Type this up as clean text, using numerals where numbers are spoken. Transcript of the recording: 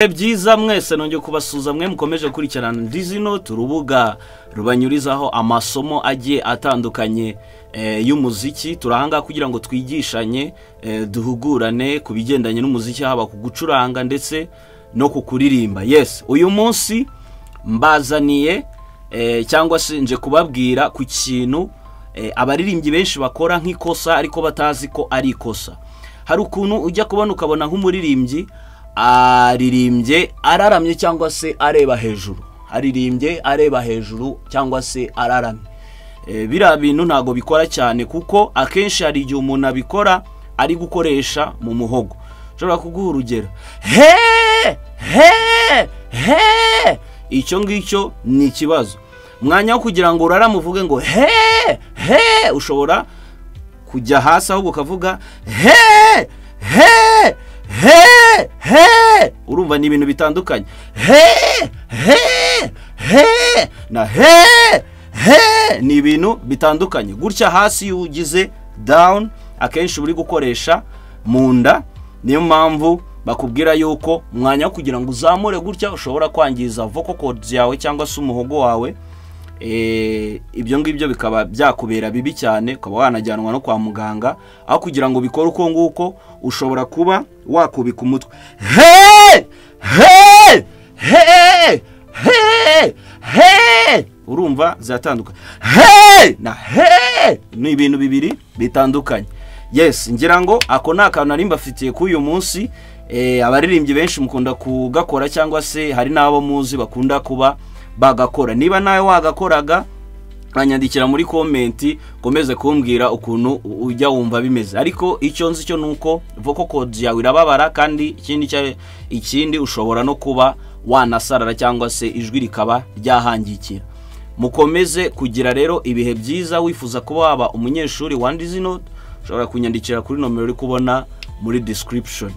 Byiza mwese nongeye kubasuza mwe mukomeje kurikirana Dizinote urubuga rubanyurizaho amasomo agiye atandukanye y'umuziki. Turahanga kugira ngo twigishanye duhugurane ku bigendanye n'umuziki, haba ku gucuranga ndetse no kukuririmba. Yes, uyu munsi mbazaniye cyangwa se nje kubabwira ku kintu abaririmbyi benshi bakora nk'ikosa ariko batazi ko ari ikosa. Hari ukuntu ujya kubona ukabona nk'umuririmbyi aririmbye araramye cyangwa se areba hejuru, aririmbye areba hejuru cyangwa se araramye. Bira bintu ntago bikora cyane kuko akenshi hari igihe umuntu abikora ari gukoresha mu muhogo. Ushobora kuguha urugero, he icyo ngicyo ni ikibazo. Mwanya wo kugira ngo urarame uvuge ngo he ushobora kujya hasi ahubwo ukavuga he urumva ni ibintu bitandukanye. Na he ni ibintu bitandukanye. Gutya hasi iyo ugize down akenshi uri gukoresha munda, niyo mpamvu bakubwira yuko mwanya wo kugira ngo uzamure gutya ushobora kwangiza vocal cords yawe cyangwa se umuhogo wawe. Ibyo ngibyo bikaba byakubera bibi cyane, ukaba wanajyanwa no kwa muganga. Aho kugira ngo bikore uko nguko ushobora kuba wakubika umutwe. Urumva zatandukanye. Na ni ibintu bibiri bitandukanye. Yes, ngira ngo ako nakantu nari mbafitiye ku uyu munsi. Abaririmbyi benshi mukunda kugakora cyangwa se hari nabo muzi bakunda kuba bagakora. Niba nawe wagakoraga anyandikira muri comment komeze kumbwira ukuntu ujya wumva bimeze. Ariko icyo nzi cyo nuko vocal cords yawe irababara, kandi ikindi ushobora no kuba wanasarara cyangwa se ijwi rikaba ryahangikira. Mukomeze kugira rero ibihe byiza. Wifuza kuba waba umunyeshuri wa Dizinote ushobora kunyandikira kuri nomero uri kubona muri description.